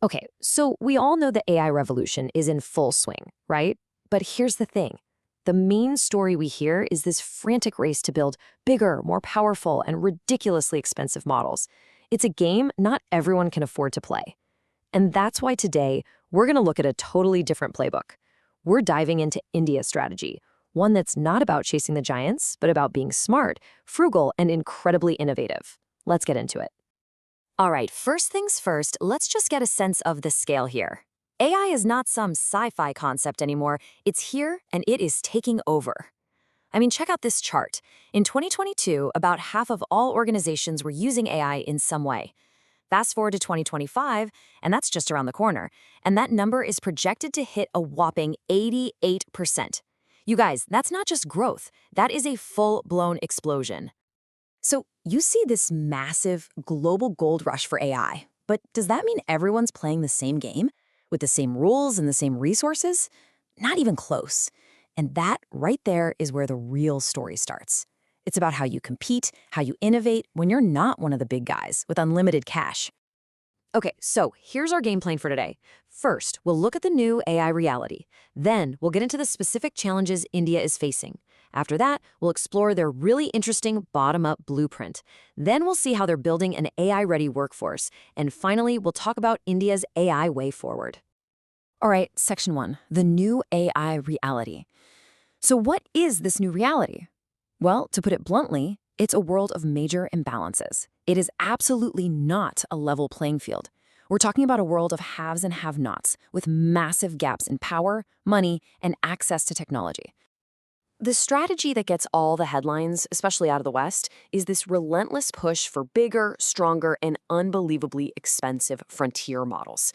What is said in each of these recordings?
Okay, so we all know the AI revolution is in full swing, right? But here's the thing. The main story we hear is this frantic race to build bigger, more powerful, and ridiculously expensive models. It's a game not everyone can afford to play. And that's why today we're going to look at a totally different playbook. We're diving into India's strategy, one that's not about chasing the giants, but about being smart, frugal, and incredibly innovative. Let's get into it. All right, first things first, let's just get a sense of the scale here. AI is not some sci-fi concept anymore. It's here and it is taking over. I mean, check out this chart. In 2022, about half of all organizations were using AI in some way. Fast forward to 2025, and that's just around the corner, and that number is projected to hit a whopping 88%. You guys, that's not just growth, that is a full-blown explosion. So you see this massive global gold rush for AI, but does that mean everyone's playing the same game with the same rules and the same resources? Not even close. And that right there is where the real story starts. It's about how you compete, how you innovate when you're not one of the big guys with unlimited cash. Okay, so here's our game plan for today. First, we'll look at the new AI reality. Then, we'll get into the specific challenges India is facing. After that, we'll explore their really interesting bottom-up blueprint. Then we'll see how they're building an AI-ready workforce. And finally, we'll talk about India's AI way forward. All right, section 1, the new AI reality. So what is this new reality? Well, to put it bluntly, it's a world of major imbalances. It is absolutely not a level playing field. We're talking about a world of haves and have-nots, with massive gaps in power, money, and access to technology. The strategy that gets all the headlines, especially out of the West, is this relentless push for bigger, stronger, and unbelievably expensive frontier models.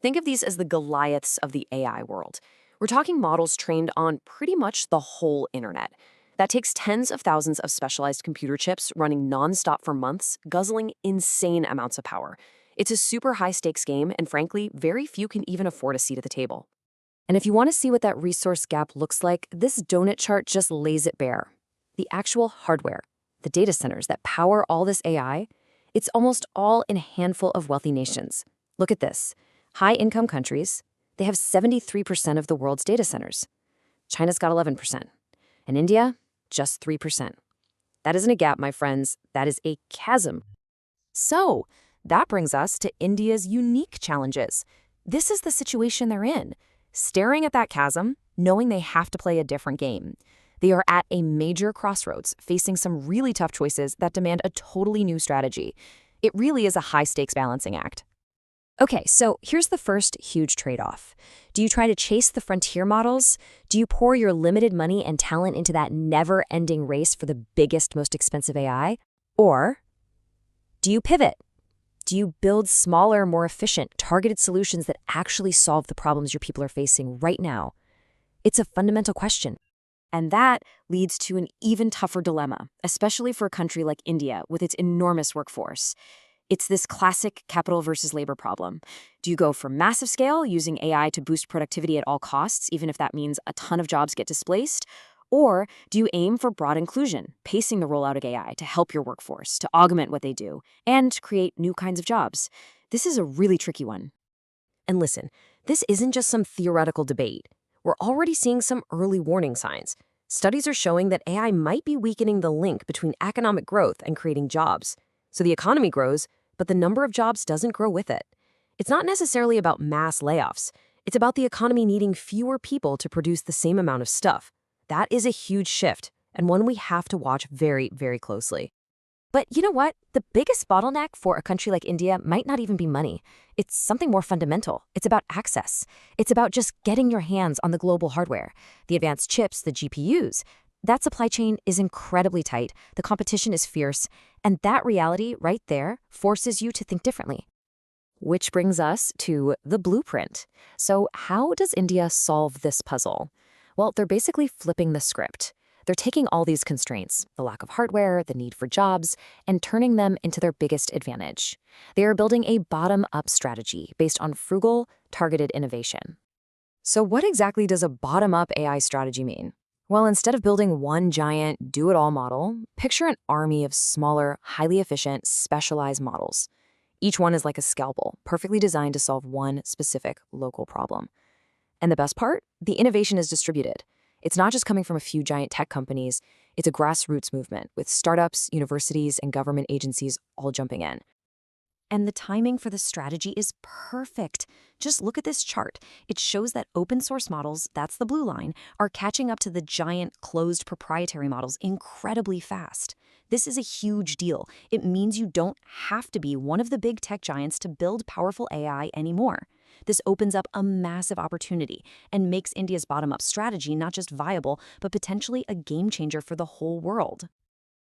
Think of these as the Goliaths of the AI world. We're talking models trained on pretty much the whole internet. That takes tens of thousands of specialized computer chips running nonstop for months, guzzling insane amounts of power. It's a super high-stakes game, and frankly, very few can even afford a seat at the table. And if you want to see what that resource gap looks like, this donut chart just lays it bare. The actual hardware, the data centers that power all this AI, it's almost all in a handful of wealthy nations. Look at this. High-income countries, they have 73% of the world's data centers. China's got 11%. And India, just 3%. That isn't a gap, my friends. That is a chasm. So, that brings us to India's unique challenges. This is the situation they're in. Staring at that chasm, knowing they have to play a different game. They are at a major crossroads, facing some really tough choices that demand a totally new strategy. It really is a high-stakes balancing act. Okay, so here's the first huge trade-off. Do you try to chase the frontier models? Do you pour your limited money and talent into that never-ending race for the biggest, most expensive AI? Or do you pivot? Do you build smaller, more efficient, targeted solutions that actually solve the problems your people are facing right now? It's a fundamental question. And that leads to an even tougher dilemma, especially for a country like India with its enormous workforce. It's this classic capital versus labor problem. Do you go for massive scale, using AI to boost productivity at all costs, even if that means a ton of jobs get displaced? Or do you aim for broad inclusion, pacing the rollout of AI to help your workforce, to augment what they do, and create new kinds of jobs? This is a really tricky one. And listen, this isn't just some theoretical debate. We're already seeing some early warning signs. Studies are showing that AI might be weakening the link between economic growth and creating jobs. So the economy grows, but the number of jobs doesn't grow with it. It's not necessarily about mass layoffs. It's about the economy needing fewer people to produce the same amount of stuff. That is a huge shift, and one we have to watch very, very closely. But you know what? The biggest bottleneck for a country like India might not even be money. It's something more fundamental. It's about access. It's about just getting your hands on the global hardware, the advanced chips, the GPUs. That supply chain is incredibly tight, the competition is fierce, and that reality right there forces you to think differently. Which brings us to the blueprint. So how does India solve this puzzle? Well, they're basically flipping the script. They're taking all these constraints, the lack of hardware, the need for jobs, and turning them into their biggest advantage. They are building a bottom-up strategy based on frugal, targeted innovation. So what exactly does a bottom-up AI strategy mean? Well, instead of building one giant do-it-all model, picture an army of smaller, highly efficient, specialized models. Each one is like a scalpel, perfectly designed to solve one specific local problem. And the best part? The innovation is distributed. It's not just coming from a few giant tech companies, it's a grassroots movement with startups, universities, and government agencies all jumping in. And the timing for this strategy is perfect. Just look at this chart. It shows that open source models, that's the blue line, are catching up to the giant closed proprietary models incredibly fast. This is a huge deal. It means you don't have to be one of the big tech giants to build powerful AI anymore. This opens up a massive opportunity and makes India's bottom-up strategy not just viable, but potentially a game changer for the whole world.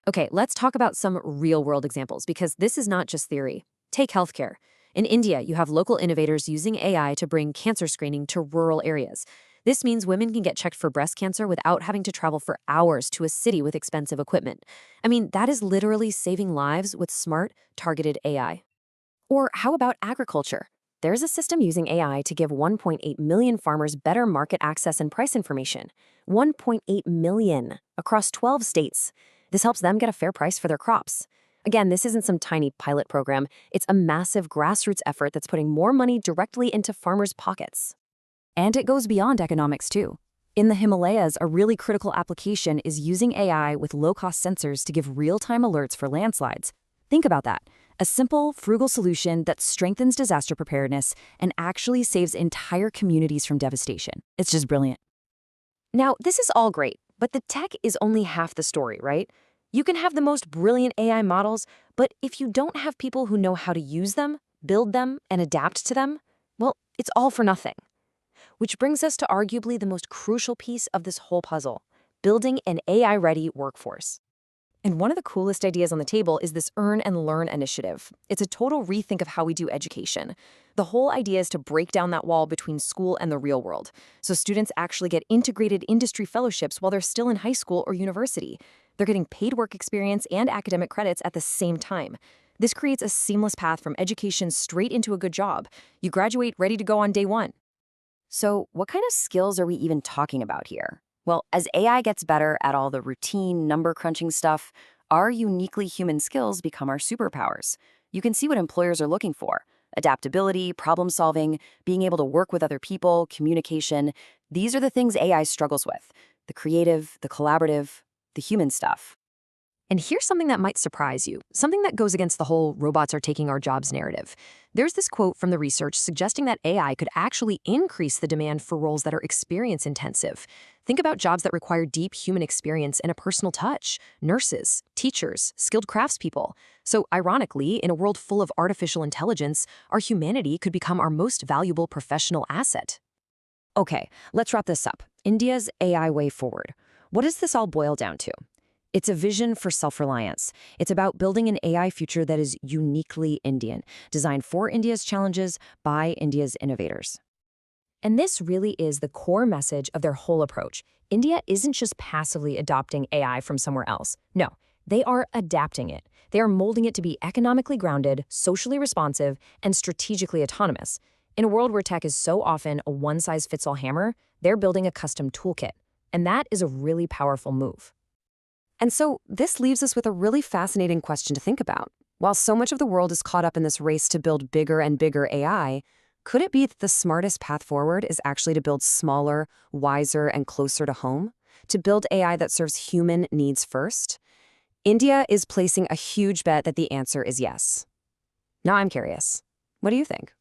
Okay, let's talk about some real-world examples because this is not just theory. Take healthcare. In India, you have local innovators using AI to bring cancer screening to rural areas. This means women can get checked for breast cancer without having to travel for hours to a city with expensive equipment. I mean, that is literally saving lives with smart, targeted AI. Or how about agriculture? There's a system using AI to give 1.8 million farmers better market access and price information. 1.8 million across 12 states. This helps them get a fair price for their crops. Again, this isn't some tiny pilot program. It's a massive grassroots effort that's putting more money directly into farmers' pockets. And it goes beyond economics, too. In the Himalayas, a really critical application is using AI with low-cost sensors to give real-time alerts for landslides. Think about that. A simple, frugal solution that strengthens disaster preparedness and actually saves entire communities from devastation. It's just brilliant. Now, this is all great, but the tech is only half the story, right? You can have the most brilliant AI models, but if you don't have people who know how to use them, build them, and adapt to them, well, it's all for nothing. Which brings us to arguably the most crucial piece of this whole puzzle, building an AI-ready workforce. And one of the coolest ideas on the table is this Earn and Learn initiative. It's a total rethink of how we do education. The whole idea is to break down that wall between school and the real world, so students actually get integrated industry fellowships while they're still in high school or university. They're getting paid work experience and academic credits at the same time. This creates a seamless path from education straight into a good job. You graduate ready to go on day one. So what kind of skills are we even talking about here? Well, as AI gets better at all the routine number crunching stuff, our uniquely human skills become our superpowers. You can see what employers are looking for: adaptability, problem solving, being able to work with other people, communication. These are the things AI struggles with: the creative, the collaborative, the human stuff. And here's something that might surprise you, something that goes against the whole robots are taking our jobs narrative. There's this quote from the research suggesting that AI could actually increase the demand for roles that are experience intensive. Think about jobs that require deep human experience and a personal touch: nurses, teachers, skilled craftspeople. So ironically, in a world full of artificial intelligence, our humanity could become our most valuable professional asset. Okay, let's wrap this up. India's AI way forward. What does this all boil down to? It's a vision for self-reliance. It's about building an AI future that is uniquely Indian, designed for India's challenges by India's innovators. And this really is the core message of their whole approach. India isn't just passively adopting AI from somewhere else. No, they are adapting it. They are molding it to be economically grounded, socially responsive, and strategically autonomous. In a world where tech is so often a one-size-fits-all hammer, they're building a custom toolkit. And that is a really powerful move. And so this leaves us with a really fascinating question to think about. While so much of the world is caught up in this race to build bigger and bigger AI, could it be that the smartest path forward is actually to build smaller, wiser, and closer to home? To build AI that serves human needs first? India is placing a huge bet that the answer is yes. Now I'm curious. What do you think?